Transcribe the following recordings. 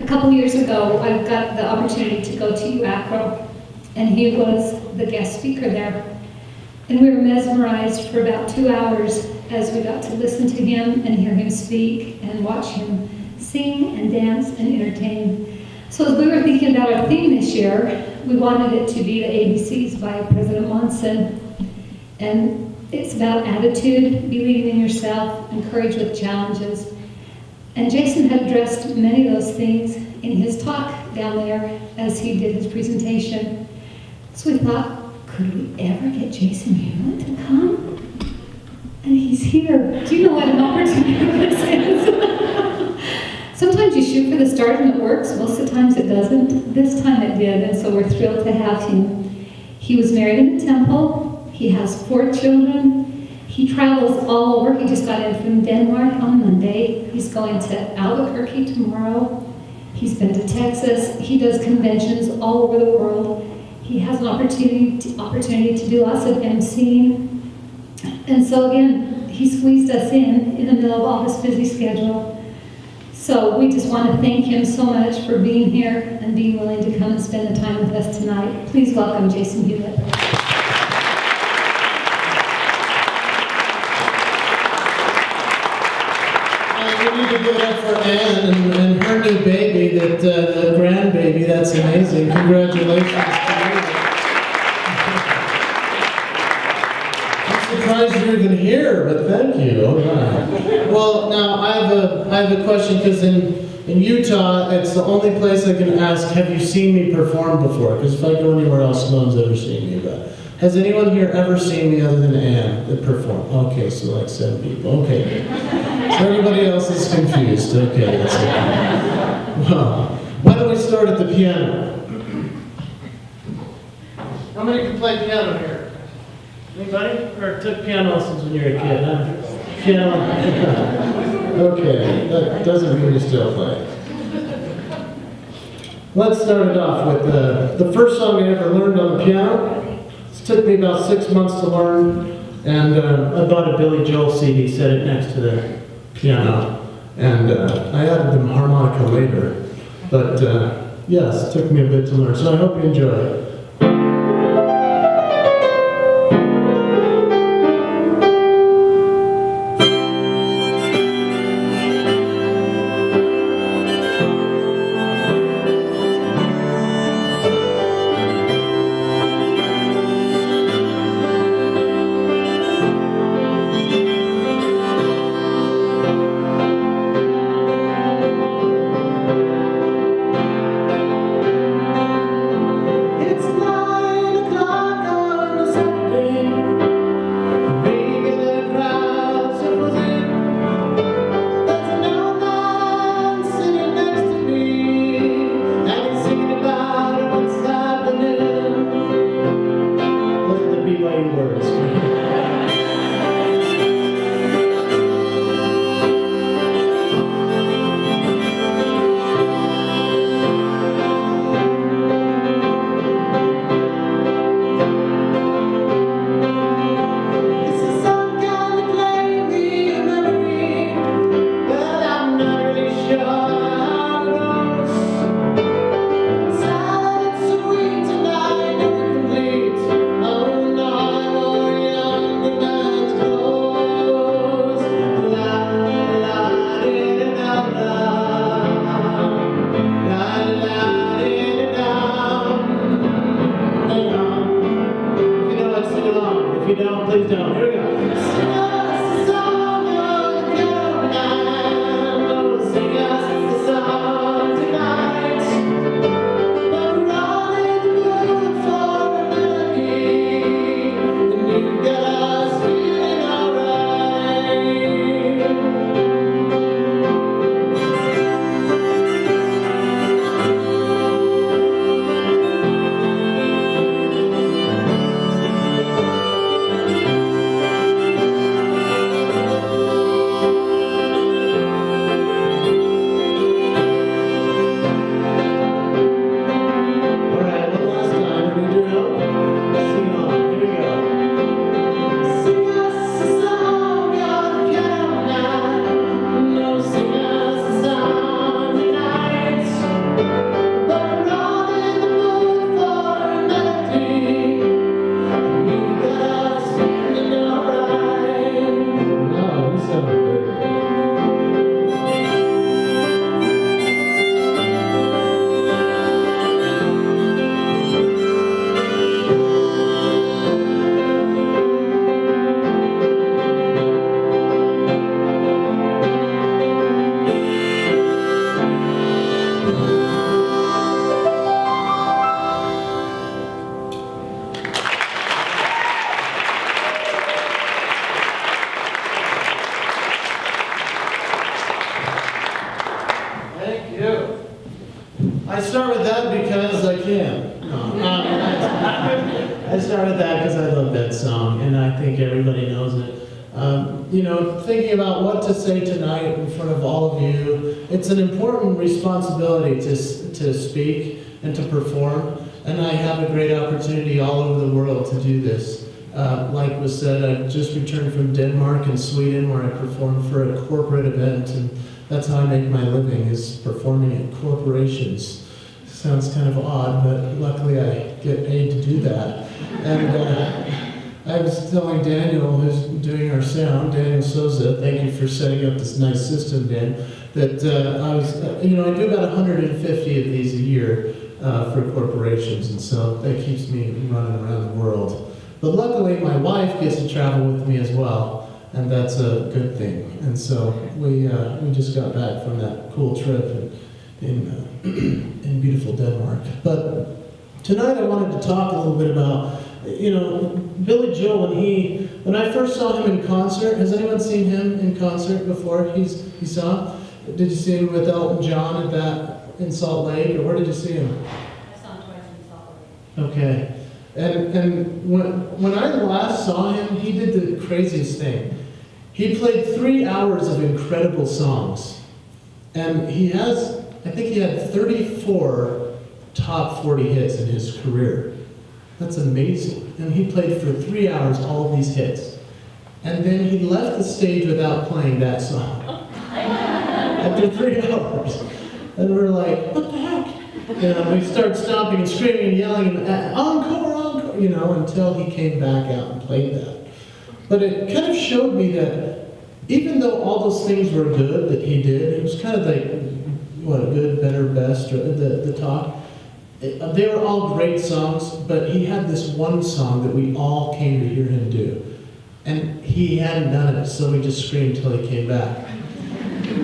A couple years ago, I got the opportunity to go to UACRO, and he was the guest speaker there. And we were mesmerized for about 2 hours as we got to listen to him and hear him speak and watch him sing and dance and entertain. So as we were thinking about our theme this year, we wanted it to be the ABCs by President Monson. And it's about attitude, believing in yourself, and courage with challenges. And Jason had addressed many of those things in his talk down there as he did his presentation. So we thought, could we ever get Jason Hewlett to come? And he's here. Do you know what an opportunity this is? Sometimes you shoot for the stars and it works. Most of the times it doesn't. This time it did, and so we're thrilled to have him. He was married in the temple. He has 4 children. He travels all over. He just got in from Denmark on Monday. He's going to Albuquerque tomorrow. He's been to Texas. He does conventions all over the world. He has an opportunity to do lots of emceeing. And so again, he squeezed us in the middle of all this busy schedule. So we just want to thank him so much for being here and being willing to come and spend the time with us tonight. Please welcome Jason Hewlett. We need to give it up for Ann and her new baby, the grandbaby. That's amazing. Congratulations to you. I'm surprised you're even here, but thank you. All right. Well, now I have a question, because in Utah, it's the only place I can ask, have you seen me perform before? Because if I go anywhere else, no one's ever seen me. But has anyone here ever seen me other than Ann that perform? Okay, so like 7 people. Okay. So everybody else is confused. Okay, that's it. Well, why don't we start at the piano? How many can play piano here? Anybody? Or took piano lessons when you were a kid, huh? Piano? Okay, that doesn't mean you still play. Let's start it off with the first song I ever learned on the piano. It took me about 6 months to learn, and I bought a Billy Joel CD, set it next to the piano, and I added the harmonica later. But yes, it took me a bit to learn, so I hope you enjoy it. BYU words. If you don't, please don't. Here we go. I started that because I love that song, and I think everybody knows it. Thinking about what to say tonight in front of all of you, it's an important responsibility to speak and to perform, and I have a great opportunity all over the world to do this. Like was said, I just returned from Denmark and Sweden where I performed for a corporate event, and that's how I make my living, is performing at corporations. Sounds kind of odd, but luckily I get paid to do that. And I was telling Daniel, who's doing our sound, Daniel Souza, thank you for setting up this nice system, Dan, that I do about 150 of these a year for corporations, and so that keeps me running around the world. But luckily, my wife gets to travel with me as well, and that's a good thing. And so we just got back from that cool trip in beautiful Denmark. But tonight I wanted to talk a little bit about, Billy Joel. When I first saw him in concert, has anyone seen him in concert before? He saw? Did you see him with Elton John in Salt Lake, or where did you see him? I saw him twice in Salt Lake. Okay. And when I last saw him, he did the craziest thing. He played 3 hours of incredible songs. And I think he had 34 top 40 hits in his career. That's amazing. And he played for 3 hours all of these hits. And then he left the stage without playing that song. After 3 hours. And we're like, what the heck? We started stomping and screaming and yelling, and encore, until he came back out and played that. But it kind of showed me that even though all those things were good that he did, it was kind of like, good, better, best, or the talk. They were all great songs, but he had this one song that we all came to hear him do. And he hadn't done it, so we just screamed till he came back.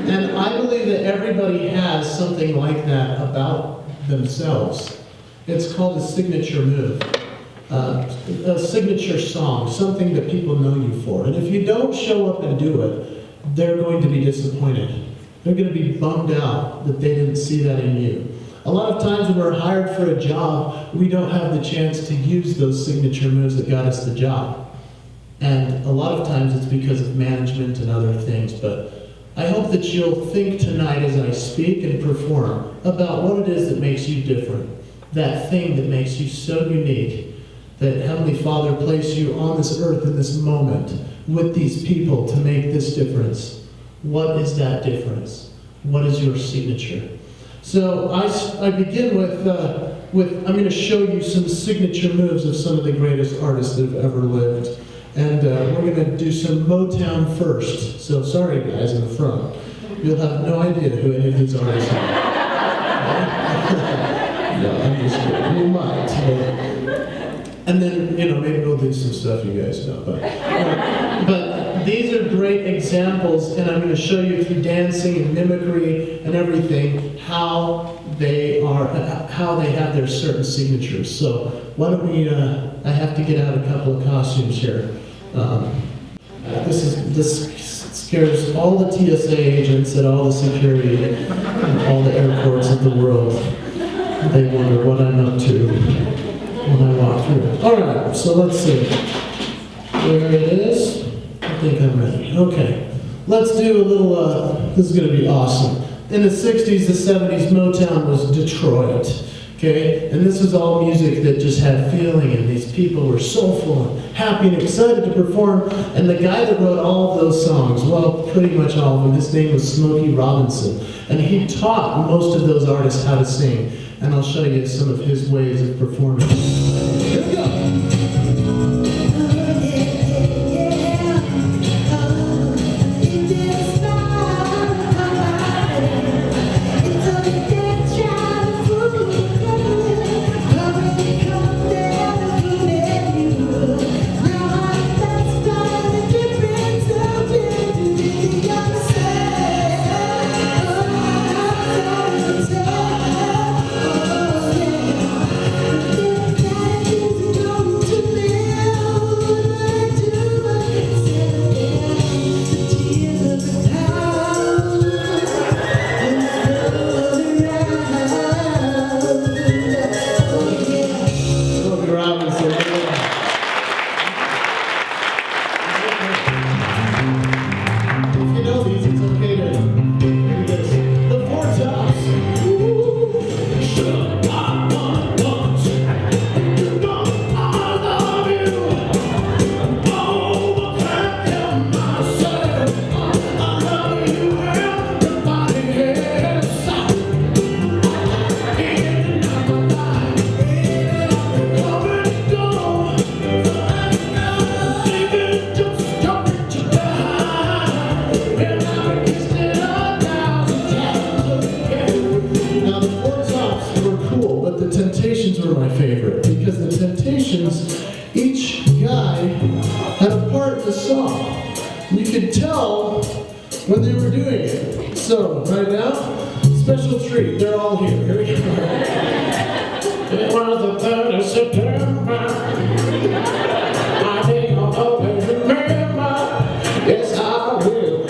And I believe that everybody has something like that about themselves. It's called a signature move, a signature song, something that people know you for. And if you don't show up and do it, they're going to be disappointed. They're going to be bummed out that they didn't see that in you. A lot of times when we're hired for a job, we don't have the chance to use those signature moves that got us the job. And a lot of times it's because of management and other things, but I hope that you'll think tonight as I speak and perform about what it is that makes you different, that thing that makes you so unique, that Heavenly Father placed you on this earth in this moment with these people to make this difference. What is that difference? What is your signature? So I begin with I'm going to show you some signature moves of some of the greatest artists that have ever lived. And we're going to do some Motown first. So sorry guys in the front. You'll have no idea who any of these artists are. No, I'm just kidding. You might. And then, maybe we'll do some stuff you guys know. But these are great examples, and I'm going to show you through dancing and mimicry and everything how they have their certain signatures. So why don't we? I have to get out a couple of costumes here. This scares all the TSA agents at all the security and all the airports of the world. They wonder what I'm up to when I walk through. All right, so let's see. There it is. I think I'm ready. Okay, let's do a little, this is going to be awesome. In the 60s, the 70s, Motown was Detroit, okay? And this was all music that just had feeling, and these people were soulful and happy and excited to perform. And the guy that wrote all of those songs, well, pretty much all of them, his name was Smokey Robinson. And he taught most of those artists how to sing. And I'll show you some of his ways of performing. Here we go. each guy had a part in the song. And you could tell when they were doing it. So, right now, special treat. They're all here. Here we go. It was the 3rd of September. I think I'll always remember. Yes, I will.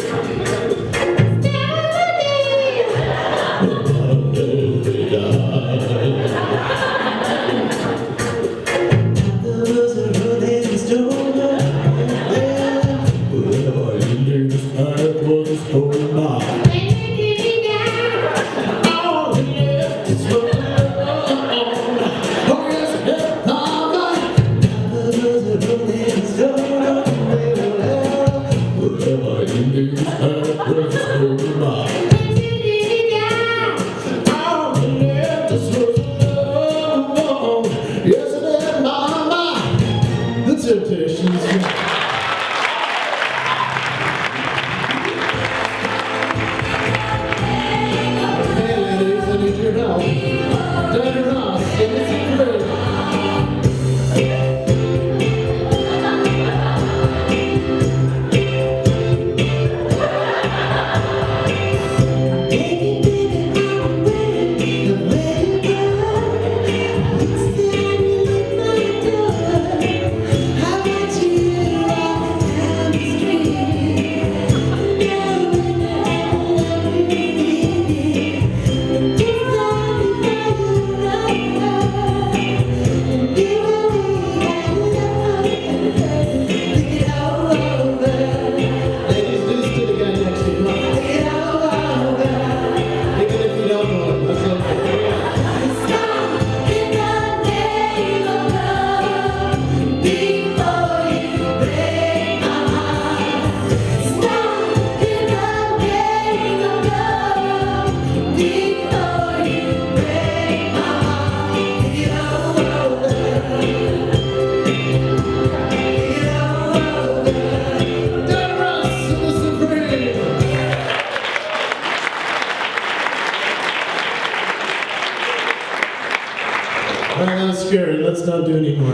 Let's not do any more.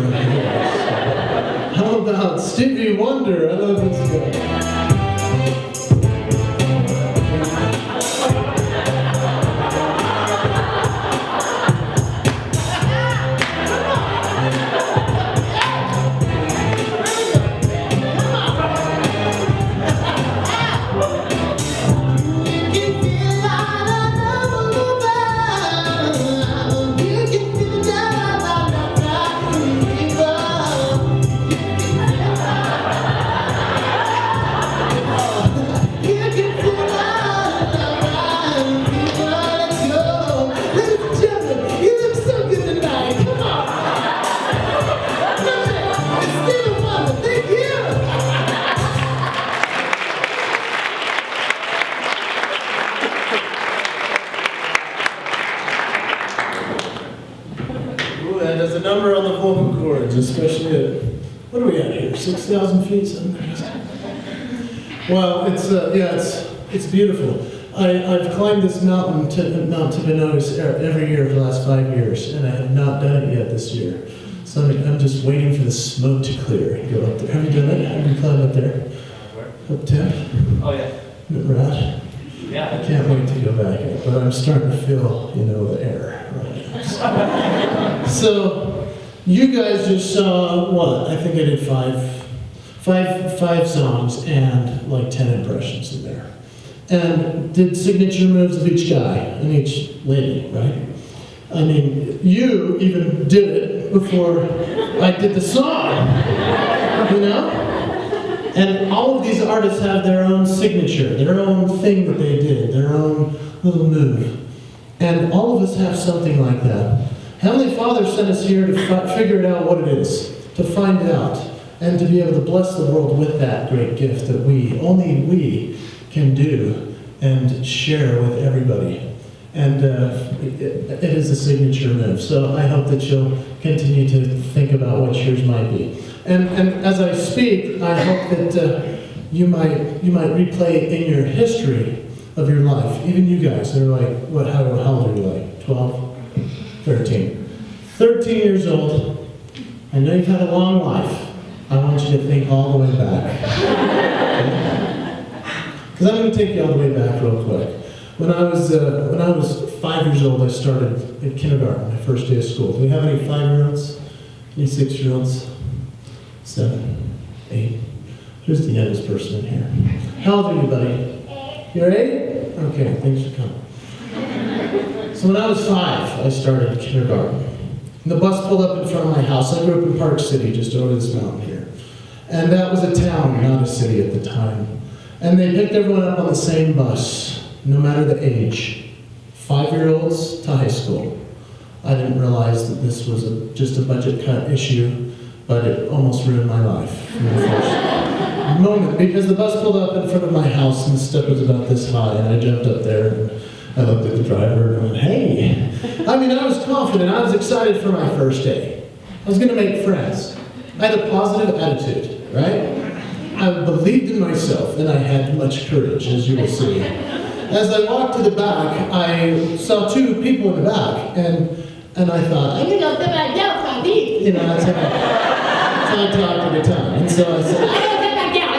How about Stevie Wonder? I love this guy. There's a number on the vocal cords, especially at, what are we at here, 6,000 feet, something crazy. Well, it's beautiful. I've climbed this mountain, Mount Tibanotis, every year for the last 5 years, and I have not done it yet this year. So I'm just waiting for the smoke to clear and go up there. Have you done it? Have you climbed up there? Up 10? Oh, yeah. Rad? Yeah. I can't wait to go back up, but I'm starting to feel, the air right now. So, you guys just saw what? I think I did five songs and like 10 impressions in there. And did signature moves of each guy and each lady, right? I mean, you even did it before I did the song, And all of these artists have their own signature, their own thing that they did, their own little move. And all of us have something like that. Heavenly Father sent us here to figure out what it is, to find out, and to be able to bless the world with that great gift that only we can do and share with everybody. And it is a signature move. So I hope that you'll continue to think about what yours might be. And as I speak, I hope that you might replay in your history of your life. Even you guys, they're like, how old are you, like 12? 13. 13 years old, I know you've had a long life. I want you to think all the way back. Because I'm going to take you all the way back real quick. When I was 5 years old, I started in kindergarten, my first day of school. Do we have any 5-year-olds? Any 6-year-olds? 7, 8? Who's the youngest person in here? How old are you, buddy? 8. You're 8? Okay, thanks for coming. So when I was 5, I started kindergarten. And the bus pulled up in front of my house. I grew up in Park City, just over this mountain here. And that was a town, not a city at the time. And they picked everyone up on the same bus, no matter the age. 5-year-olds to high school. I didn't realize that this was just a budget cut issue, but it almost ruined my life from the first moment, because the bus pulled up in front of my house and the step was about this high, and I jumped up there and I looked at the driver and I went, hey. I mean, I was confident, I was excited for my first day. I was going to make friends. I had a positive attitude, right? I believed in myself and I had much courage, as you will see. As I walked to the back, I saw 2 people in the back, and I thought, I'm going to go sit back down, Sandy. You know, that's how I talked at the time. And so I said, I'm going to sit back down.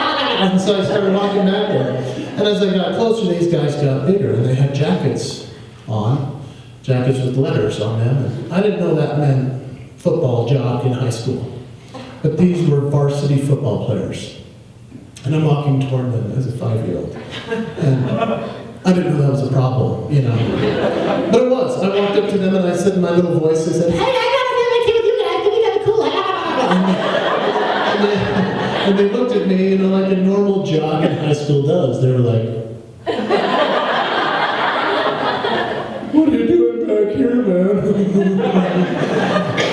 And so I started walking back there. And as I got closer, these guys got bigger, and they had jackets on, jackets with letters on them. And I didn't know that meant football jock in high school. But these were varsity football players. And I'm walking toward them as a 5-year-old. And I didn't know that was a problem, you know. But it was. I walked up to them and I said in my little voice, I said, hey, I gotta be like with you guys, I think you guys are cool. And they looked at me, you know, like a normal jock in high school does. They were like, what are you doing back here, man?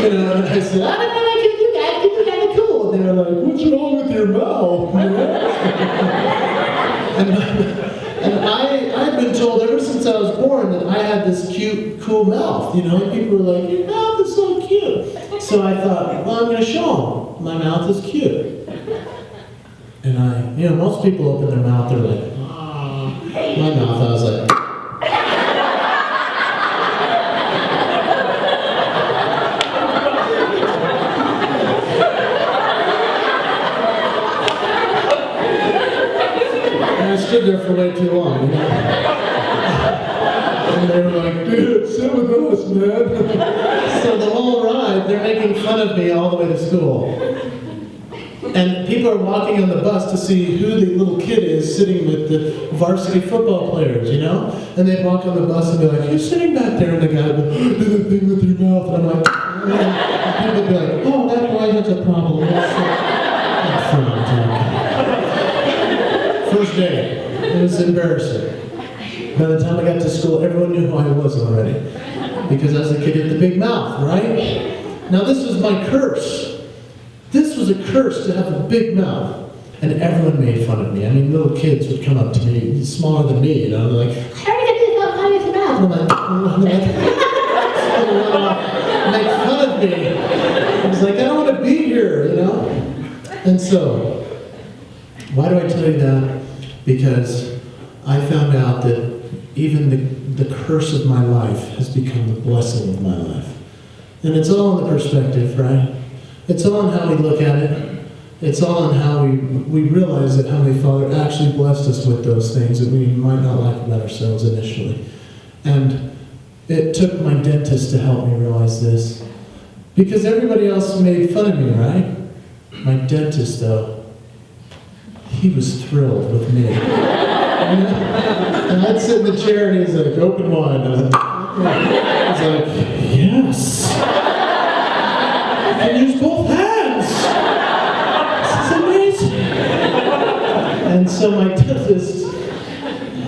You know, and I said, I don't know like you guys, I think you guys are cool. And they were like, what's wrong with your mouth? And I've been told ever since I was born that I had this cute, cool mouth. You know, people were like, your mouth is so cute. So I thought, well, I'm going to show them. My mouth is cute. And you know, most people open their mouth, they're like, ah. My mouth, I was like, I stood there for way too long, you know? And they were like, dude, sit with us, man. So the whole ride, they're making fun of me all the way to school. And people are walking on the bus to see who the little kid is sitting with the varsity football players, you know? And they'd walk on the bus and be like, who's sitting back there? And the guy would go, do the thing with your mouth. And I'm like, oh. And people would be like, oh, that boy has a problem. First day, it was embarrassing. By the time I got to school, everyone knew who I was already. Because I was the kid with the big mouth, right? Now this was my curse. This was a curse to have a big mouth. And everyone made fun of me. I mean, little kids would come up to me, smaller than me, you know, they're like, how are you going to do this mouth? And I'm like, make fun of me. I was like, I don't want to be here, you know? And so, why do I tell you that? Because I found out that even the curse of my life has become the blessing of my life. And it's all in the perspective, right? It's all in how we look at it. It's all in how we realize that Heavenly Father actually blessed us with those things that we might not like about ourselves initially. And it took my dentist to help me realize this. Because everybody else made fun of me, right? My dentist, though, he was thrilled with me. And I'd sit in the chair and he's like, open wide. And I was like, yes. I can use both hands. This is amazing. And so my dentist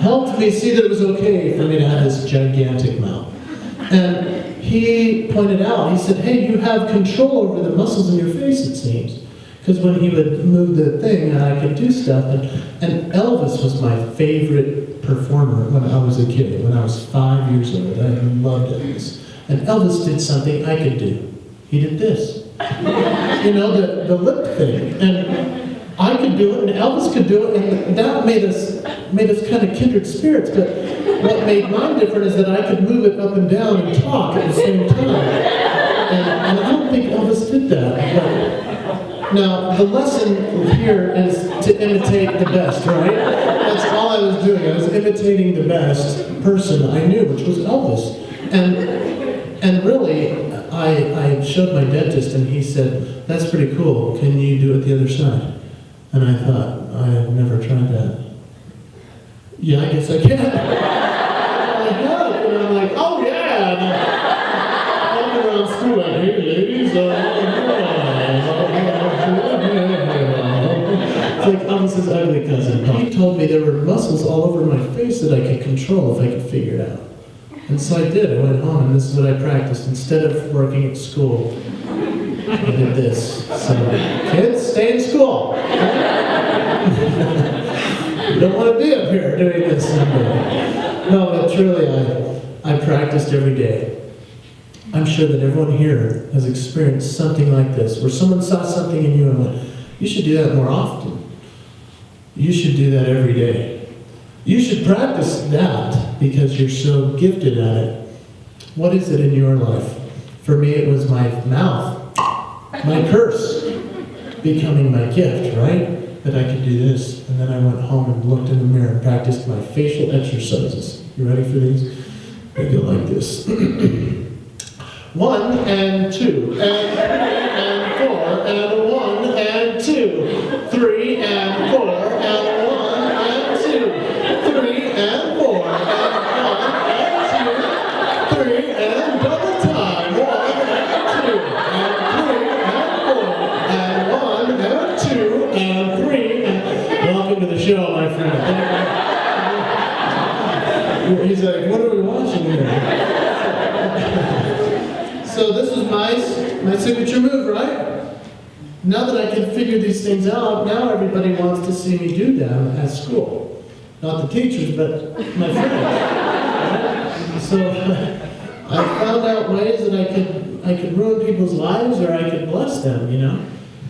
helped me see that it was okay for me to have this gigantic mouth. And he pointed out, he said, hey, you have control over the muscles in your face, it seems. Because when he would move the thing, I could do stuff. And Elvis was my favorite performer when I was a kid. When I was 5 years old, I loved Elvis. And Elvis did something I could do. He did this. You know, the lip thing. And I could do it, and Elvis could do it, and that made us kind of kindred spirits. But what made mine different is that I could move it up and down and talk at the same time. And I don't think Elvis did that. But, now, the lesson here is to imitate the best, right? That's all I was doing. I was imitating the best person I knew, which was Elvis. And really, I showed my dentist, and he said, "That's pretty cool. Can you do it the other side?" And I thought, I have never tried that. Yeah, I guess I can. And I'm like, oh yeah! And I'm walking around school like, hey ladies, it's like Elvis's ugly cousin. He told me there were muscles all over my face that I could control if I could figure it out. And so I did. I went home, and this is what I practiced. Instead of working at school, I did this. So, kids, stay in school. You don't want to be up here doing this someday. No, but truly, I practiced every day. I'm sure that everyone here has experienced something like this, where someone saw something in you and went, you should do that more often. You should do that every day. You should practice that because you're so gifted at it. What is it in your life? For me, it was my mouth, my curse, becoming my gift, right? That I could do this. And then I went home and looked in the mirror and practiced my facial exercises. You ready for these? They go like this. 1 and 2 and 3 and 4 and 1 and 2, 3 and 4 and 1 and 2, 3 and 4 and 1 and 2, 3 and double time. 1 and 2 and 3 and 4 and 1 and 2 and 3 and welcome to the show, my friend. He's like, what are we watching here? So this was my signature move, right? Now that I can figure these things out, now everybody wants to see me do them at school. Not the teachers, but my friends. Right? So I found out ways that I could ruin people's lives or I could bless them, you know?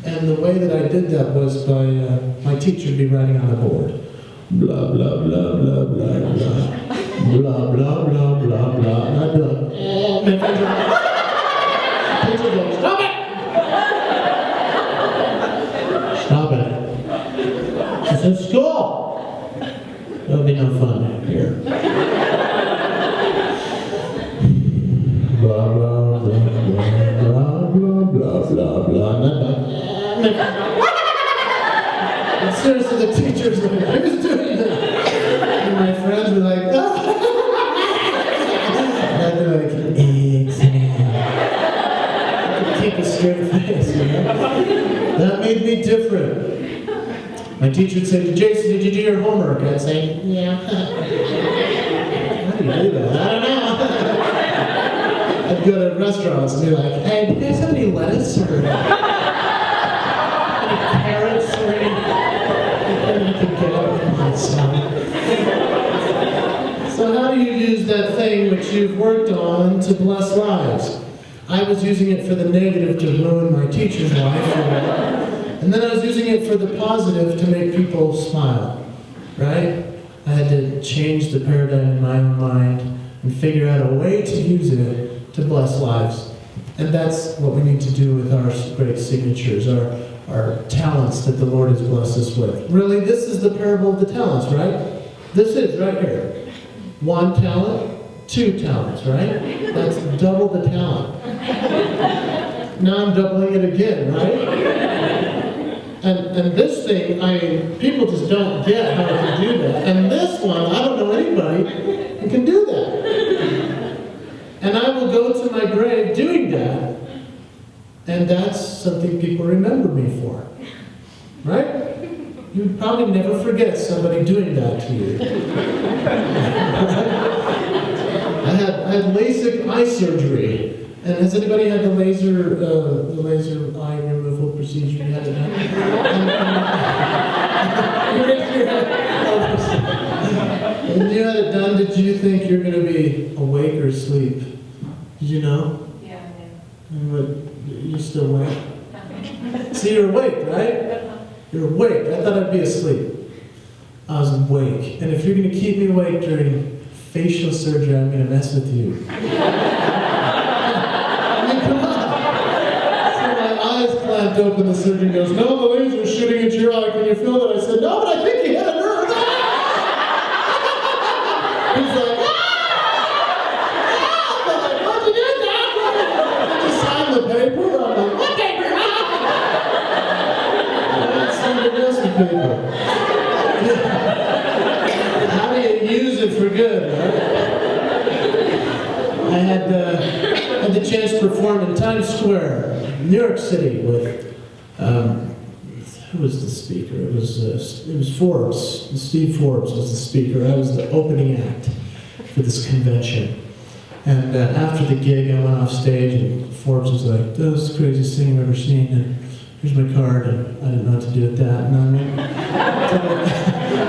And the way that I did that was by my teacher would be writing on the board. Blah, blah, blah, blah, blah, blah. Blah, blah, blah, blah, blah. And I'd be like, my friends are like, teacher goes, stop it! Stop it. It's in school. There'll be no fun here. Blah, blah, blah, blah, blah, blah, blah, blah, blah. And seriously, the teachers were like, who's doing that? And my friends were like, ah. And I'd be like, keep a straight face, you know? That made me different. My teacher would say, Jason, did you do your homework? I'd say, yeah. How do you do that? I don't know. I'd go to restaurants and be like, hey, do you guys have any lettuce or any carrots or anything you can get out of my son? So how do you use that thing which you've worked on to bless lives? I was using it for the negative to ruin my teacher's life, and then I was using it for the positive to make people smile, right? I had to change the paradigm in my own mind and figure out a way to use it to bless lives. And that's what we need to do with our great signatures, our talents that the Lord has blessed us with. Really, this is the parable of the talents, right? This is right here. 1 talent, 2 talents, right? That's double the talent. Now I'm doubling it again, right? And this thing, people just don't get how to do that. And this one, I don't know anybody who can do that. And I will go to my grave doing that. And that's something people remember me for. Right? You'd probably never forget somebody doing that to you. I had LASIK eye surgery. And has anybody had the laser eye removal procedure? You had it done? When you had it done, did you think you're going to be awake or asleep? Did you know? Yeah. And what, you still awake? See, you're awake, right? You're awake. I thought I'd be asleep. I was awake. And if you're going to keep me awake during facial surgery, I'm going to mess with you. I mean, come on. cracked open, the surgeon goes, no, the laser's shooting at your eye. Can you feel it? I said, no, but I think you hit a nerve. He's like, I'm like, what'd you do, Doc? He signed the paper. I'm like, what paper? Signed the rescue paper. How do you use it for good, right? I had the chance to perform in Times Square, New York City, with who was the speaker? It was Forbes. Steve Forbes was the speaker. I was the opening act for this convention. And after the gig, I went off stage, and Forbes was like, "That was the craziest thing I've ever seen." And here's my card, and I didn't know what to do with that. And I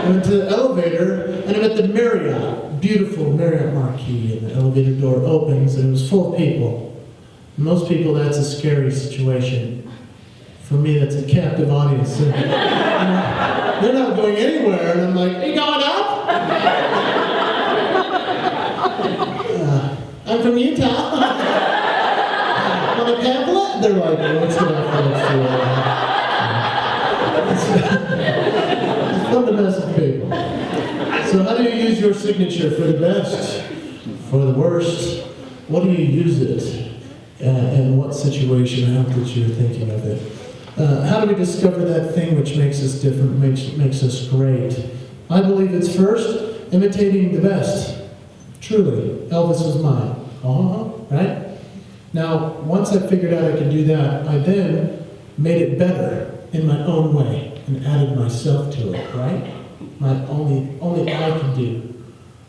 went to the elevator, and I'm at the Marriott, beautiful Marriott marquee, and the elevator door opens, and it was full of people. Most people, that's a scary situation. For me, that's a captive audience. And, they're not going anywhere, and I'm like, "Are you going up?" I'm from Utah. On a pamphlet? They're like, "Let's get off the next It's fun to mess with people. So how do you use your signature for the best? For the worst? What do you use it? In what situation? I hope that you're thinking of it. How do we discover that thing which makes us different, makes us great? I believe it's first, imitating the best. Truly, Elvis was mine. Right? Now, once I figured out I could do that, I then made it better in my own way and added myself to it, right? Only I could do.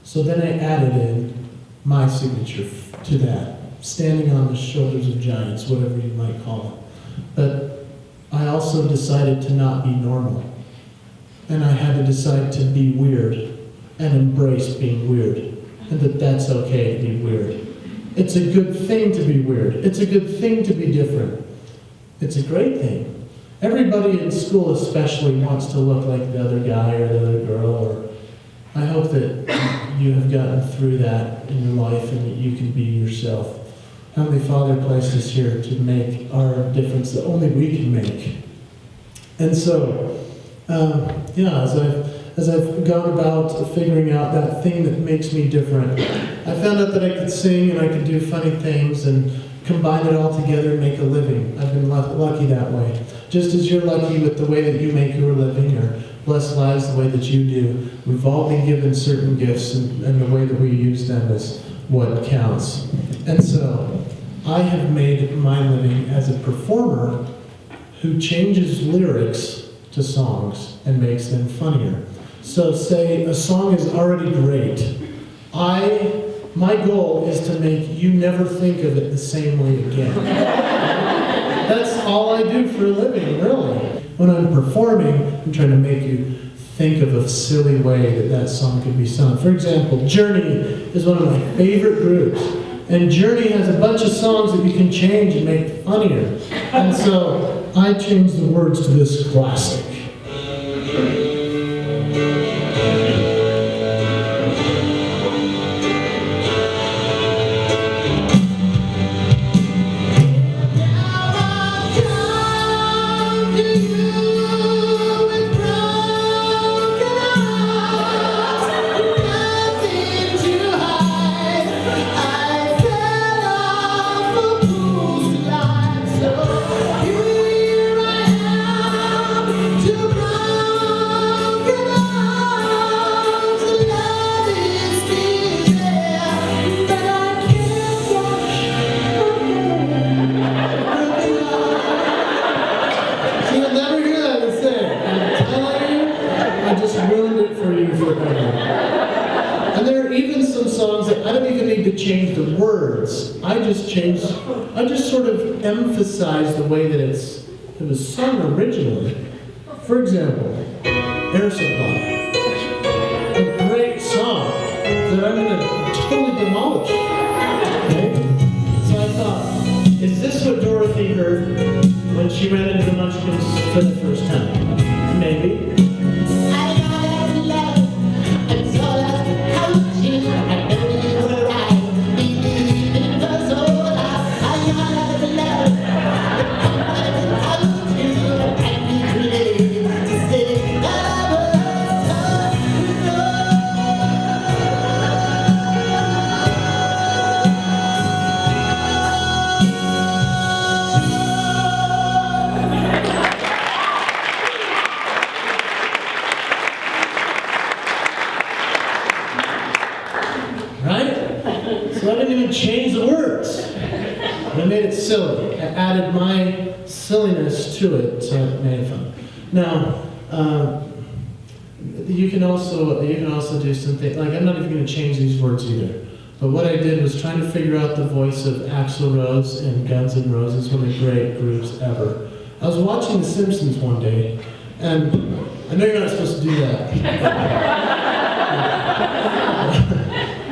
So then I added in my signature to that, standing on the shoulders of giants, whatever you might call it. But I also decided to not be normal. And I had to decide to be weird and embrace being weird. And that's okay to be weird. It's a good thing to be weird. It's a good thing to be different. It's a great thing. Everybody in school especially wants to look like the other guy or the other girl. Or I hope that you have gotten through that in your life and that you can be yourself. Heavenly Father placed us here to make our difference that only we can make. And so, as I've gone about figuring out that thing that makes me different, I found out that I could sing and I could do funny things and combine it all together and make a living. I've been lucky that way. Just as you're lucky with the way that you make your living or bless lives the way that you do, we've all been given certain gifts and the way that we use them is what counts. And so, I have made my living as a performer who changes lyrics to songs and makes them funnier. So say a song is already great. My goal is to make you never think of it the same way again. That's all I do for a living, really. When I'm performing, I'm trying to make you think of a silly way that song could be sung. For example, Journey is one of my favorite groups. And Journey has a bunch of songs that you can change and make funnier. And so I changed the words to this classic. Change the words. I just sort of emphasize the way that it was sung originally. For example, Air Supply. A great song that I'm going to totally demolish. Okay? So I thought, is this what Dorothy heard when she ran into the Munchkins for the first time? Maybe. silly. I added my silliness to it, so it made it fun. Now, you can also do something, like I'm not even going to change these words either. But what I did was trying to figure out the voice of Axl Rose in Guns N' Roses, one of the great groups ever. I was watching The Simpsons one day, and I know you're not supposed to do that.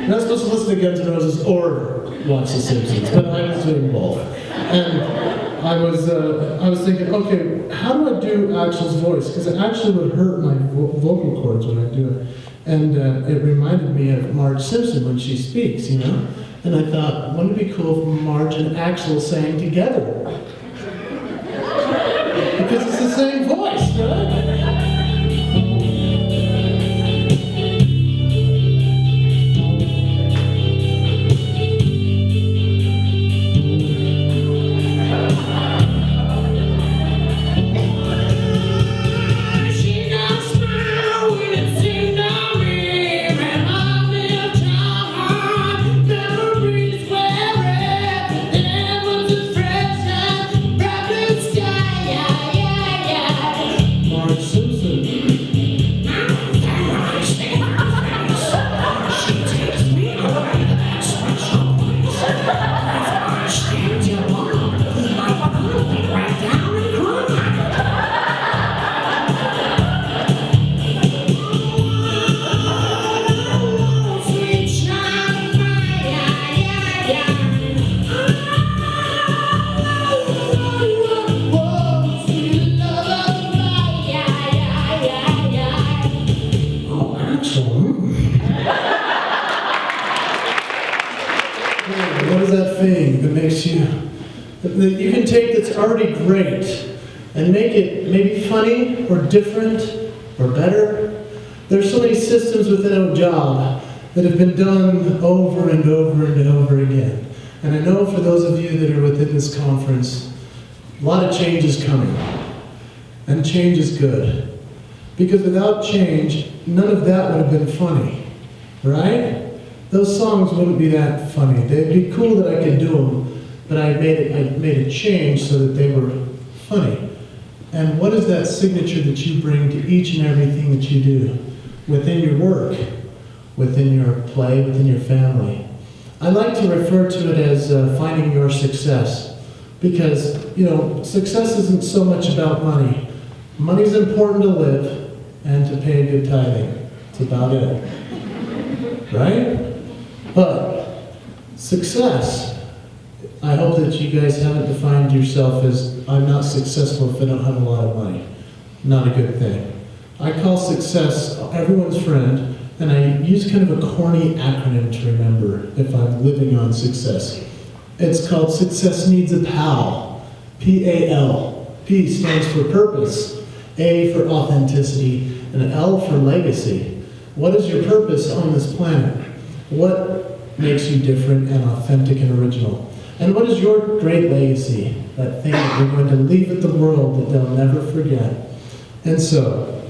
You're not supposed to listen to Guns N' Roses or watch The Simpsons, but I was doing both. And I was thinking, okay, how do I do Axl's voice? Because it actually would hurt my vocal cords when I do it. And it reminded me of Marge Simpson when she speaks, you know? And I thought, wouldn't it be cool if Marge and Axl sang together? Because it's the same voice, right? What is that thing that makes you, that you can take that's already great and make it maybe funny or different or better? There's so many systems within a job that have been done over and over and over again. And I know for those of you that are within this conference, a lot of change is coming. And change is good. Because without change, none of that would have been funny. Right? Those songs wouldn't be that funny. They'd be cool that I could do them, but I made a change so that they were funny. And what is that signature that you bring to each and everything that you do? Within your work, within your play, within your family. I like to refer to it as finding your success. Because, you know, success isn't so much about money. Money's important to live and to pay a good tithing. That's about it. Right? But success, I hope that you guys haven't defined yourself as, I'm not successful if I don't have a lot of money. Not a good thing. I call success everyone's friend, and I use kind of a corny acronym to remember if I'm living on success. It's called Success Needs a Pal. P-A-L. P stands for purpose, A for authenticity, and L for legacy. What is your purpose on this planet? What makes you different and authentic and original? And what is your great legacy? That thing that you're going to leave with the world that they'll never forget. And so,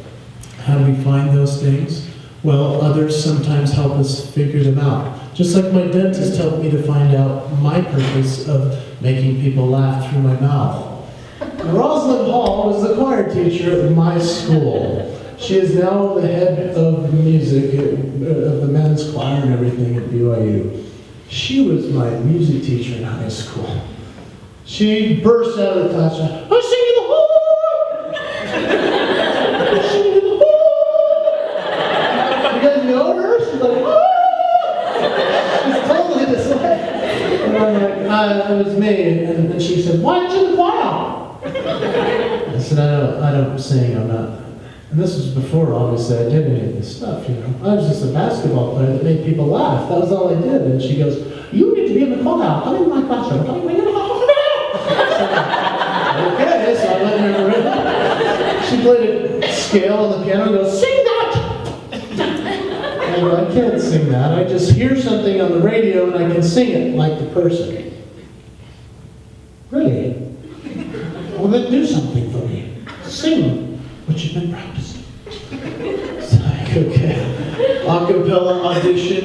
how do we find those things? Well, others sometimes help us figure them out. Just like my dentist helped me to find out my purpose of making people laugh through my mouth. Rosalind Hall was the choir teacher at my school. She is now the head of music, of the men's choir and everything at BYU. She was my music teacher in high school. She burst out of the classroom, I'm singing the whole! I'm singing the whole! You guys know her? She's like, oh! She's totally this way. And I'm like, it was me. And she said, why aren't you in the choir? I said, I don't sing, I'm not. And this was before, obviously, I did any of this stuff, you know. I was just a basketball player that made people laugh. That was all I did. And she goes, you need to be in the choir. Come in my classroom. Okay, so I went in her room. She played a scale on the piano and goes, sing that! And I go, I can't sing that. I just hear something on the radio and I can sing it like the person. Really? Well, then do something for me. Sing what you've been practicing. It's like, okay. Acapella audition.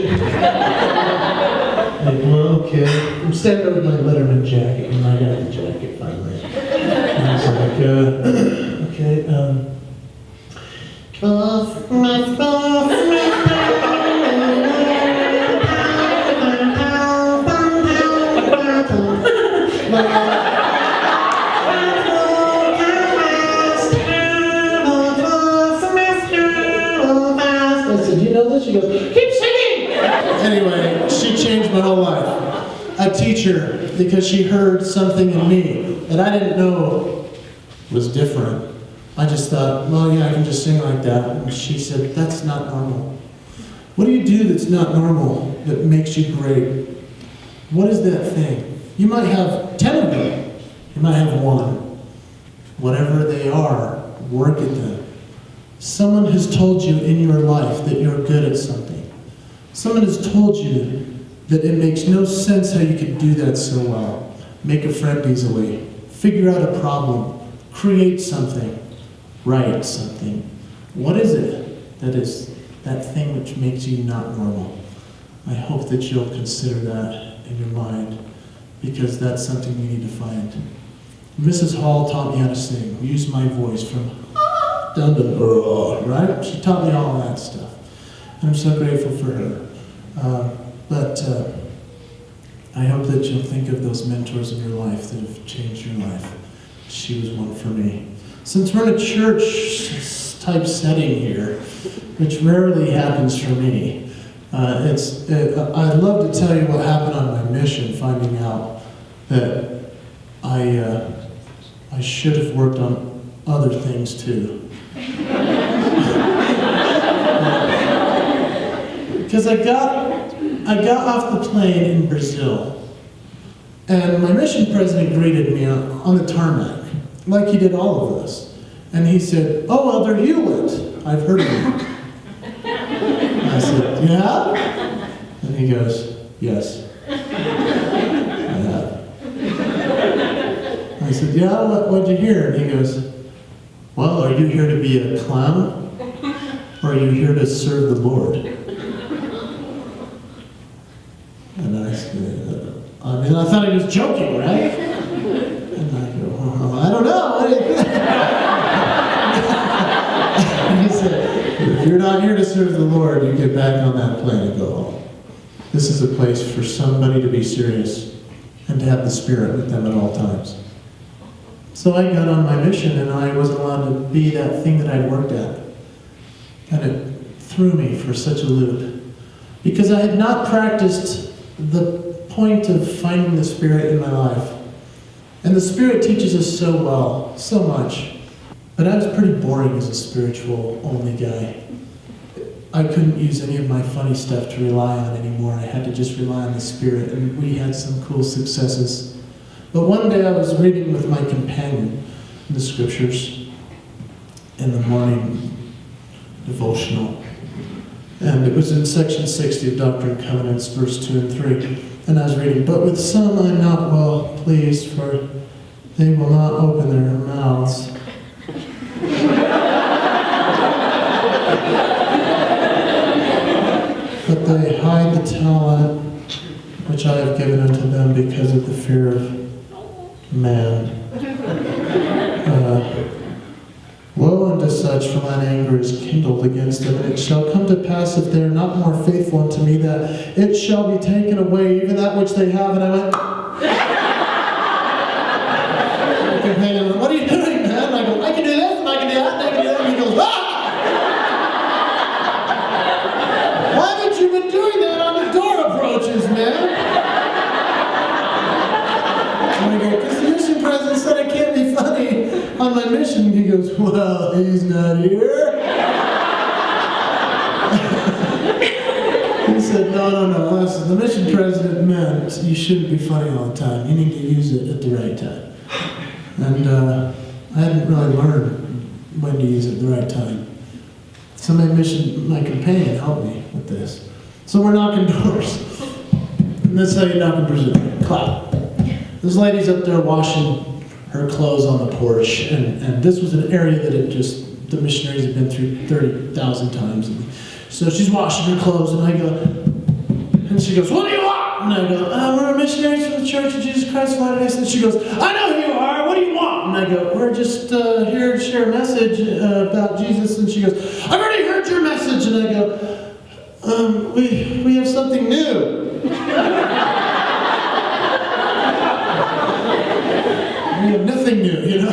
Like, well, okay. I'm standing there with my Letterman jacket, and I got the jacket finally. And I was like, okay, I said, you know this? She goes, keep singing! Anyway, she changed my whole life. A teacher, because she heard something in me that I didn't know was different. I just thought, well, yeah, I can just sing like that. And she said, that's not normal. What do you do that's not normal, that makes you great? What is that thing? You might have 10 of them. You might have one. Whatever they are, work at them. Someone has told you in your life that you're good at something. Someone has told you that it makes no sense how you could do that so well. Make a friend easily. Figure out a problem. Create something. Write something. What is it that is that thing which makes you not normal? I hope that you'll consider that in your mind, because that's something you need to find. Mrs. Hall taught me how to sing. Use my voice from down to right? She taught me all that stuff. And I'm so grateful for her. But I hope that you'll think of those mentors in your life that have changed your life. She was one for me. Since we're in a church-type setting here, which rarely happens for me, I'd love to tell you what happened on my mission, finding out that I should have worked on other things too. Because I got off the plane in Brazil, and my mission president greeted me on the tarmac, like he did all of us. And he said, "Oh, Elder Hewlett, I've heard of you." I said, "Yeah?" And he goes, "Yes, I have." I said, "Yeah, what'd you hear?" And he goes, "Well, are you here to be a clown, or are you here to serve the Lord?" And I said, I thought he was joking, right? And I go, "Oh, I don't know." He said, "If you're not here to serve the Lord, you get back on that plane and go home. This is a place for somebody to be serious and to have the Spirit with them at all times." So I got on my mission, and I wasn't allowed to be that thing that I'd worked at. And it threw me for such a loop, because I had not practiced the point of finding the Spirit in my life. And the Spirit teaches us so well, so much. But I was pretty boring as a spiritual only guy. I couldn't use any of my funny stuff to rely on anymore. I had to just rely on the Spirit, and we had some cool successes. But one day I was reading with my companion the scriptures in the morning devotional. And it was in section 60 of Doctrine and Covenants, verse 2 and 3. And I was reading, "But with some I'm not well pleased, for they will not open their mouths." "But they hide the talent which I have given unto them because of the fear of man. Woe unto such, for mine anger is kindled against them, and it shall come to pass, if they are not more faithful unto me, that it shall be taken away, even that which they have." And I went, my companion went, "What are you doing, man?" And I go, "I can do this, and I can do that, and I can do that." And he goes, "Ah! Why haven't you been doing that on the door approaches, man?" And I go, "Because the mission president said I can't be funny on my mission." He goes, "Well, he's not here." He said, no, listen, the mission president meant you shouldn't be funny all the time. You need to use it at the right time. And I hadn't really learned when to use it at the right time. So my companion helped me with this. So we're knocking doors. And that's how you knock on doors. Clap. This lady's up there washing her clothes on the porch, and this was an area that the missionaries had been through 30,000 times. And so she's washing her clothes, and I go, and she goes, "What do you want?" And I go, we're missionaries from the Church of Jesus Christ of Latter-day Saints. She goes, I know who you are. What do you want? And I go, we're just here to share a message about Jesus. And she goes, I've already heard your message. And I go, we have something new. We have nothing new, you know.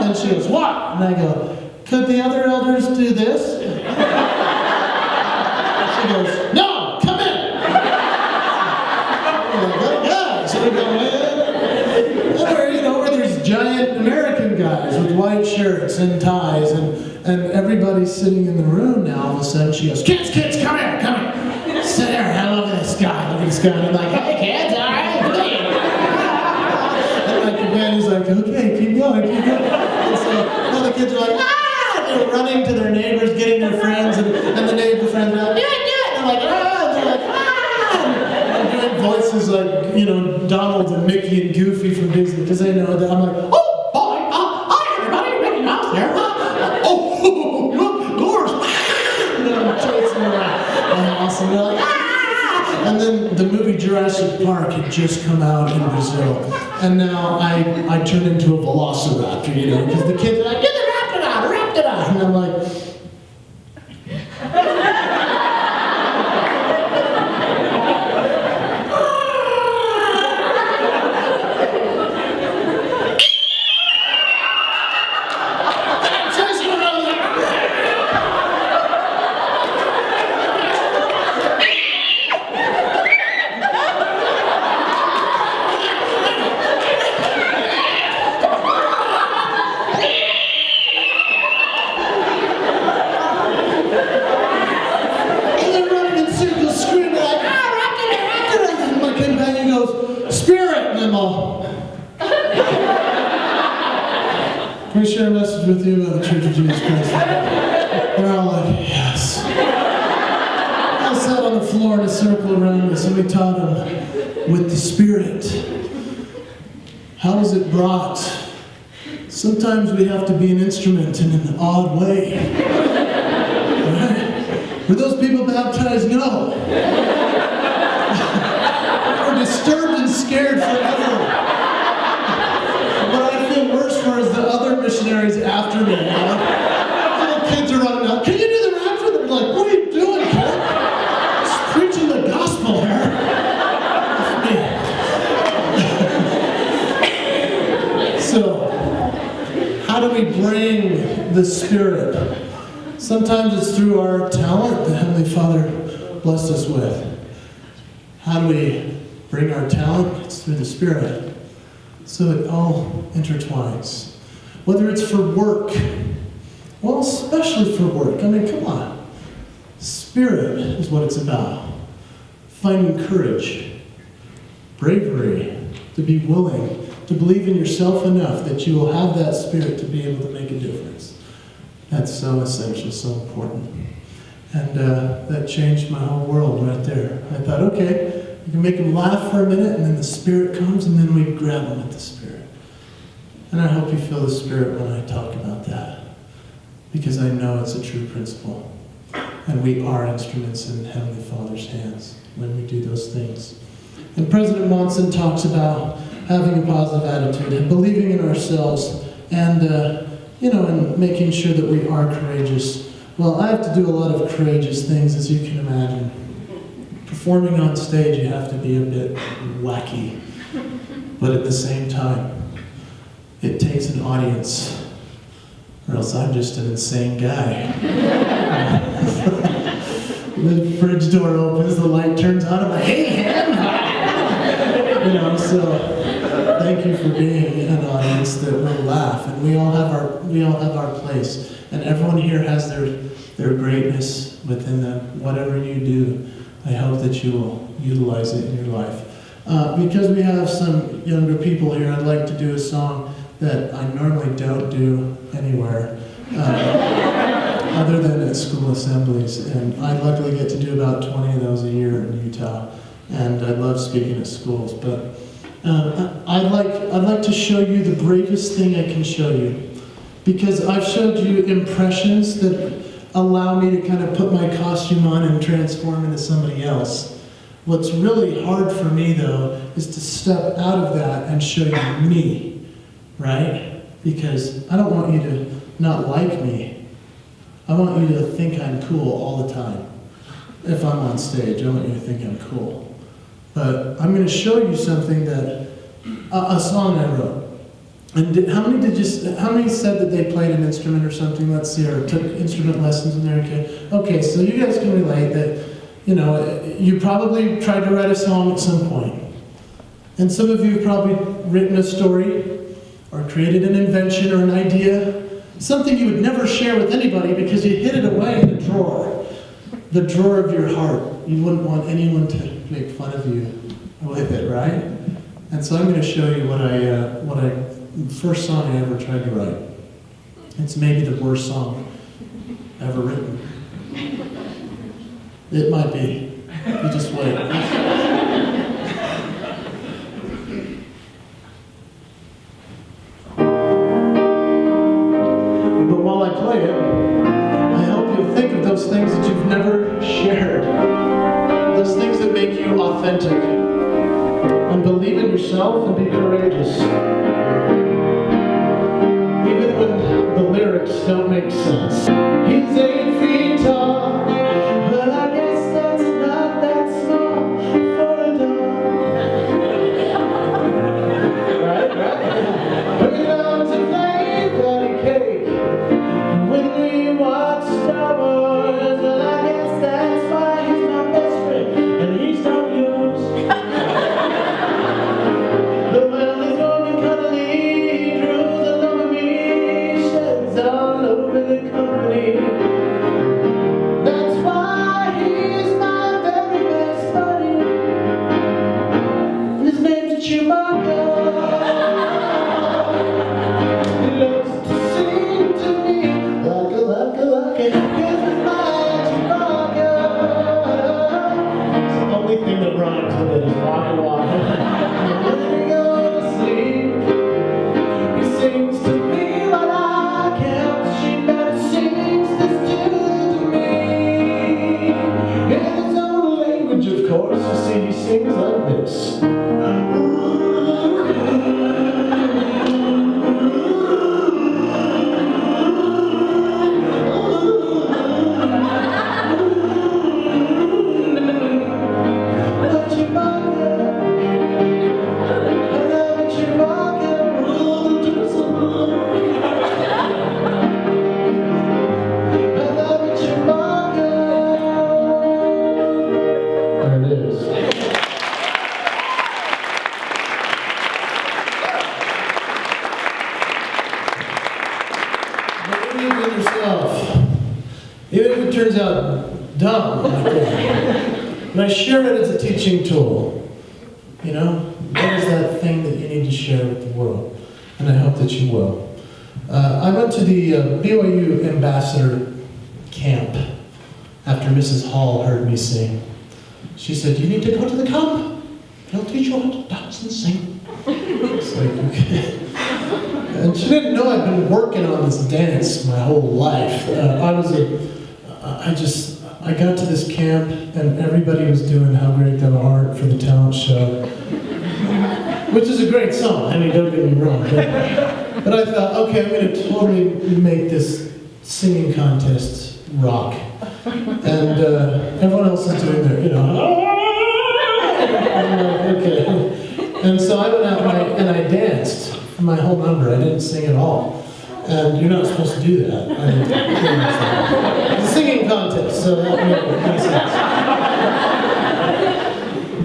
And she goes, what? And I go, could the other elders do this? She goes, no, come in. I'm like, oh, yeah. So we go in. Where there's giant American guys with white shirts and ties, and everybody's sitting in the room now. All of a sudden, she goes, kids, come here. Sit there. I look at this guy. And I'm like, hey, kids, all right, come here. And he's like, okay, keep going. And so now the kids are like, they're running to their neighbors, getting their friends, and the neighbor friends are like, do it. They're like, and they're like, and doing voices like, Donald and Mickey and Goofy from Disney, because they know that I'm like, oh, boy, hi, everybody, Mickey Mouse here. Look, doors. I'm chasing around. And awesome. They're like, And then the movie Jurassic Park had just come out in Brazil. And now I turn into a velociraptor, because the kids are like, get the raptor out. And I'm like, can we share a message with you about the Church of Jesus Christ? They're all like, yes. I sat on the floor in a circle around us, and we taught them with the Spirit. How is it brought? Sometimes we have to be an instrument in an odd way. Right? Were those people baptized? No. We're disturbed and scared forever. What I feel worse for is the other missionaries after me. Little kids are running out. Can you do the rapture? They're like, what are you doing, kid? Just preaching the gospel here. So, how do we bring the Spirit? Sometimes it's through our talent that Heavenly Father blessed us with. How do we bring our talent? It's through the Spirit. So it all intertwines. Whether it's for work, well, especially for work. I mean, come on. Spirit is what it's about. Finding courage, bravery, to be willing, to believe in yourself enough that you will have that Spirit to be able to make a difference. That's so essential, so important. And that changed my whole world right there. I thought, okay, you can make them laugh for a minute, and then the Spirit comes, and then we grab them with the Spirit. And I hope you feel the Spirit when I talk about that, because I know it's a true principle. And we are instruments in Heavenly Father's hands when we do those things. And President Monson talks about having a positive attitude and believing in ourselves and, and making sure that we are courageous. Well, I have to do a lot of courageous things, as you can imagine. Performing on stage, you have to be a bit wacky. But at the same time, it takes an audience, or else I'm just an insane guy. The fridge door opens, the light turns on, I'm like, hey, him! So thank you for being an audience that will laugh, and we all have our place, and everyone here has their greatness within them. Whatever you do, I hope that you will utilize it in your life. Because we have some younger people here, I'd like to do a song that I normally don't do anywhere, other than at school assemblies. And I luckily get to do about 20 of those a year in Utah. And I love speaking at schools. But I'd like to show you the bravest thing I can show you. Because I've showed you impressions that allow me to kind of put my costume on and transform into somebody else. What's really hard for me, though, is to step out of that and show you me, right? Because I don't want you to not like me. I want you to think I'm cool all the time. If I'm on stage, I want you to think I'm cool. But I'm going to show you something that, a song I wrote. And how many said that they played an instrument or something? Let's see, or took instrument lessons in their kid? Okay, so you guys can relate that, you probably tried to write a song at some point. And some of you have probably written a story or created an invention or an idea, something you would never share with anybody because you hid it away in a drawer, the drawer of your heart. You wouldn't want anyone to make fun of you with it, right? And so I'm going to show you the first song I ever tried to write. It's maybe the worst song ever written. It might be. You just wait. But while I play it, I hope you'll think of those things that you've never shared. Those things that make you authentic. And believe in yourself and be courageous. Even when the lyrics don't make sense. He's 8 feet tall, but I guess that's not that small for a dog. Right? We're down to play patty cake when we watch Star Wars, but I guess that's why he's my best friend and he's not yours. The well is going cuddly, drools all over me, sheds all over the company. That's why he's my very best buddy. And his name's Chewbacca. He loves to sing to me like a, this is my Chewbacca. It's the only thing that rhymes with it is waka waka. When we go to sleep, he sings to me while I count. She better sings this tune to me. In his own language, of course. You see, he sings like this. There it is. Believe in yourself. Even if it turns out dumb like that. And I share it as a teaching tool. What is that thing that you need to share with the world? And I hope that you will. I went to the BYU ambassador camp after Mrs. Hall heard me sing. She said, "You need to go to the camp. They'll teach you how to dance and sing." It's like, okay. And she didn't know I'd been working on this dance my whole life. I got to this camp and everybody was doing How Great Thou Art for the talent show, which is a great song. I mean, don't get me wrong. But I thought, okay, I'm going to totally make this singing contest rock. And everyone else is doing their, I'm like, okay. And so I went out and I danced for my whole number. I didn't sing at all. And you're not supposed to do that. It's a singing contest, so that makes sense.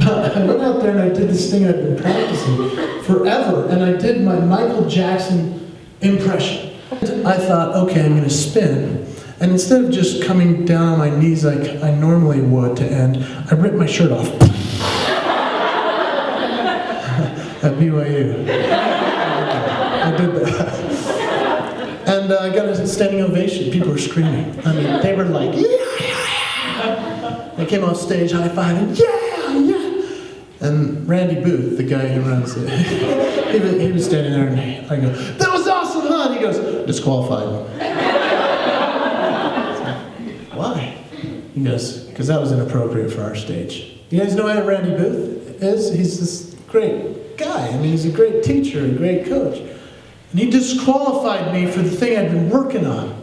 But I went out there and I did this thing I've been practicing forever, and I did my Michael Jackson impression. I thought, okay, I'm going to spin. And instead of just coming down on my knees like I normally would to end, I ripped my shirt off. At BYU. I did that. And I got a standing ovation. People were screaming. I mean, they were like, yeah! I came off stage high-fiving, yeah! And Randy Booth, the guy who runs it, he was standing there and I go, "That was awesome, huh?" And he goes, "Disqualified." Why? He goes, "Because that was inappropriate for our stage." You guys know who Randy Booth is? He's this great guy. I mean, he's a great teacher, a great coach. And he disqualified me for the thing I'd been working on.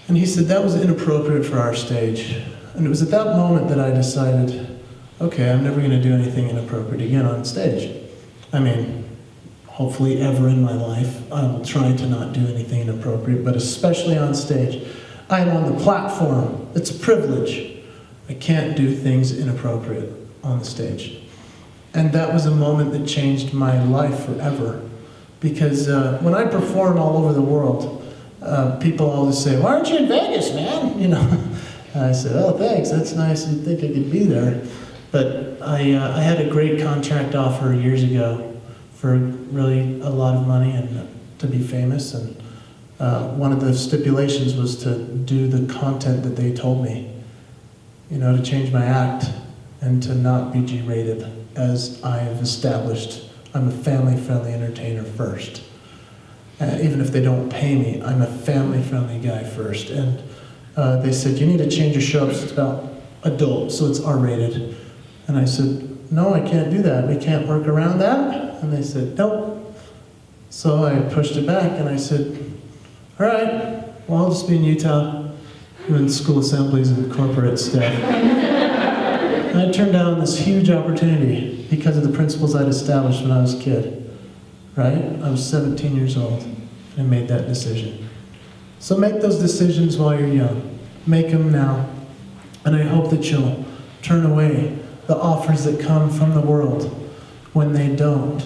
And he said that was inappropriate for our stage. And it was at that moment that I decided, okay, I'm never going to do anything inappropriate again on stage. I mean, hopefully ever in my life, I will try to not do anything inappropriate, but especially on stage. I am on the platform. It's a privilege. I can't do things inappropriate on the stage. And that was a moment that changed my life forever. Because when I perform all over the world, people always say, "Why aren't you in Vegas, man?" You know. And I said, "Oh, thanks. That's nice. You'd think I could be there." But I had a great contract offer years ago for really a lot of money and to be famous. And one of the stipulations was to do the content that they told me. You know, to change my act and to not be G-rated, as I have established. I'm a family-friendly entertainer first. Even if they don't pay me, I'm a family-friendly guy first. And they said, "You need to change your show so it's about adult, so it's R-rated." And I said, "No, I can't do that. We can't work around that." And they said, "Nope." So I pushed it back and I said, "All right, well, I'll just be in Utah doing school assemblies and corporate stuff." And I turned down this huge opportunity because of the principles I'd established when I was a kid. Right? I was 17 years old and made that decision. So make those decisions while you're young. Make them now. And I hope that you'll turn away the offers that come from the world when they don't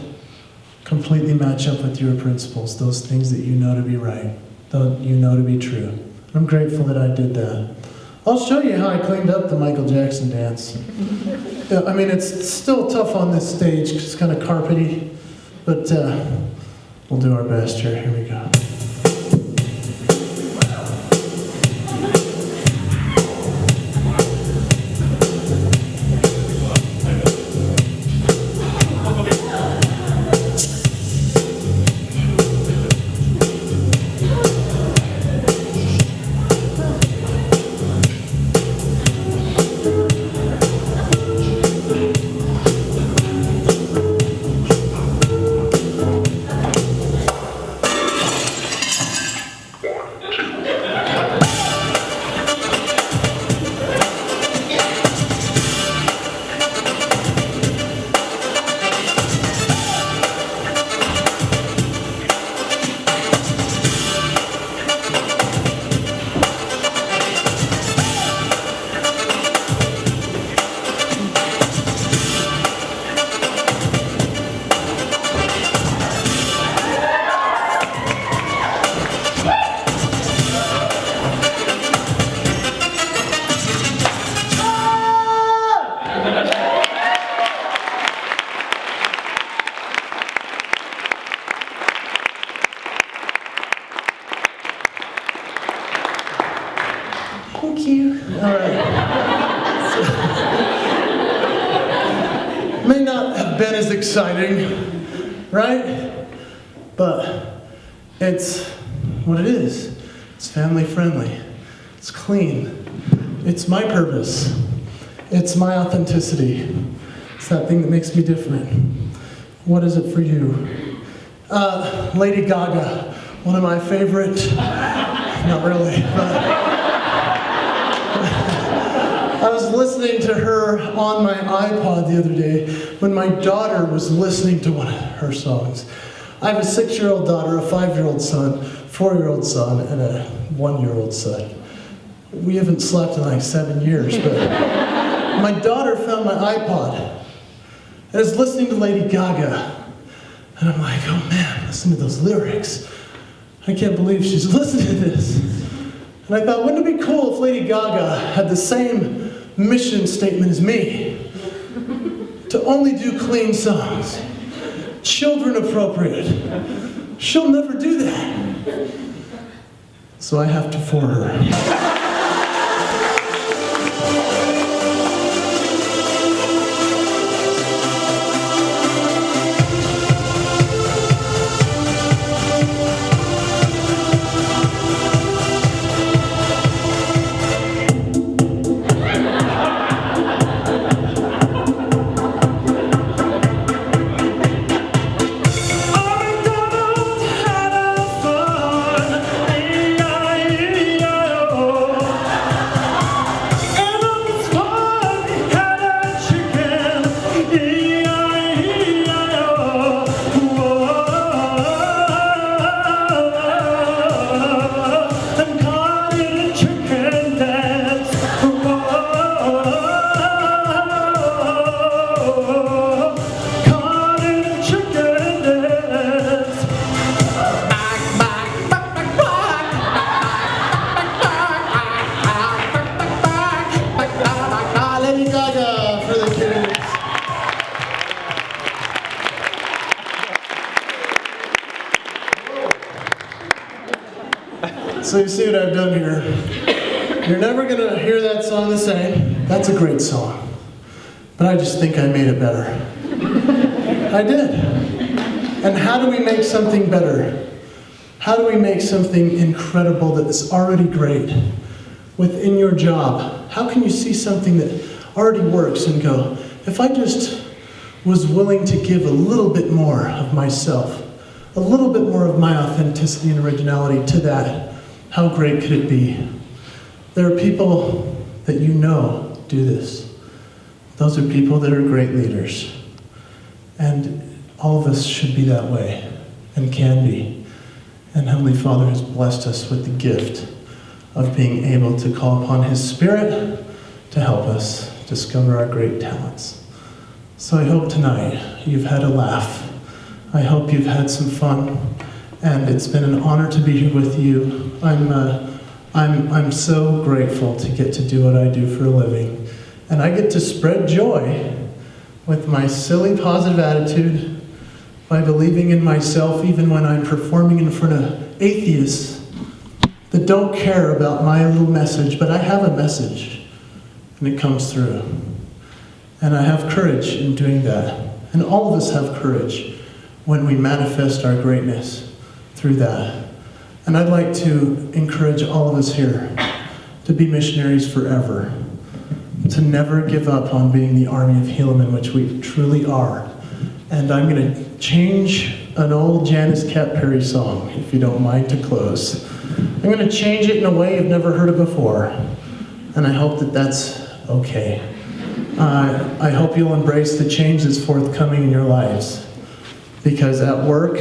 completely match up with your principles, those things that you know to be right, that you know to be true. I'm grateful that I did that. I'll show you how I cleaned up the Michael Jackson dance. I mean, it's still tough on this stage because it's kind of carpety. But we'll do our best here. Here we go. Thank you. All right. May not have been as exciting, right? But it's what it is. It's family friendly. It's clean. It's my purpose. It's my authenticity. It's that thing that makes me different. What is it for you? Lady Gaga, one of my favorite, not really, but I was listening to her on my iPod the other day when my daughter was listening to one of her songs. I have a 6-year-old daughter, a 5-year-old son, 4-year-old son, and a 1-year-old son. We haven't slept in like 7 years, but my daughter found my iPod and is listening to Lady Gaga. And I'm like, oh man, listen to those lyrics. I can't believe she's listening to this. And I thought, wouldn't it be cool if Lady Gaga had the same mission statement as me? To only do clean songs. Children appropriate. She'll never do that. So I have to for her. So you see what I've done here. You're never going to hear that song the same. That's a great song. But I just think I made it better. I did. And how do we make something better? How do we make something incredible that is already great within your job? How can you see something that already works and go, if I just was willing to give a little bit more of myself, a little bit more of my authenticity and originality to that, how great could it be? There are people that you know do this. Those are people that are great leaders. And all of us should be that way, and can be. And Heavenly Father has blessed us with the gift of being able to call upon His Spirit to help us discover our great talents. So I hope tonight you've had a laugh. I hope you've had some fun, and it's been an honor to be here with you. I'm so grateful to get to do what I do for a living, and I get to spread joy with my silly positive attitude by believing in myself even when I'm performing in front of atheists that don't care about my little message, but I have a message, and it comes through. And I have courage in doing that. And all of us have courage when we manifest our greatness through that. And I'd like to encourage all of us here to be missionaries forever, to never give up on being the army of Hewlett, which we truly are. And I'm going to change an old Janice Cat Perry song, if you don't mind, to close. I'm going to change it in a way you've never heard it before. And I hope that that's okay. I hope you'll embrace the change that's forthcoming in your lives. Because at work,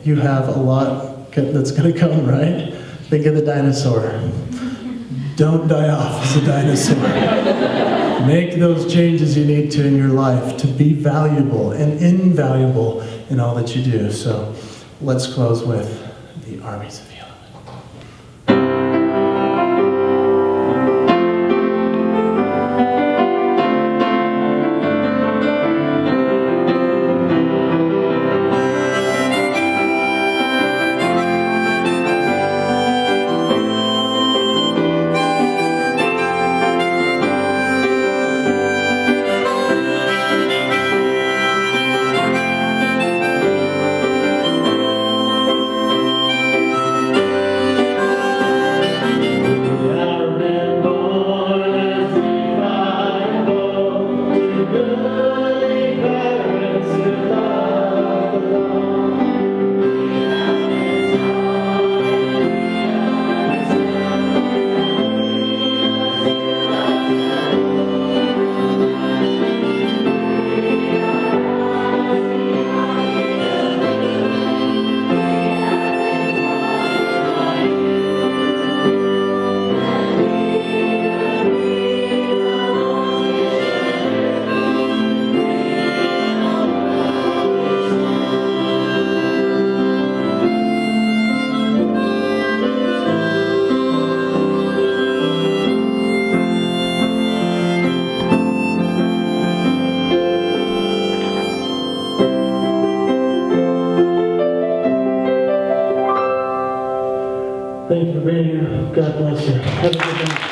you have a lot that's going to come, right? Think of the dinosaur. Don't die off as a dinosaur. Make those changes you need to in your life to be valuable and invaluable in all that you do. So let's close with the armies of Hewlett. Thank you for being here. God bless you. Have a good night.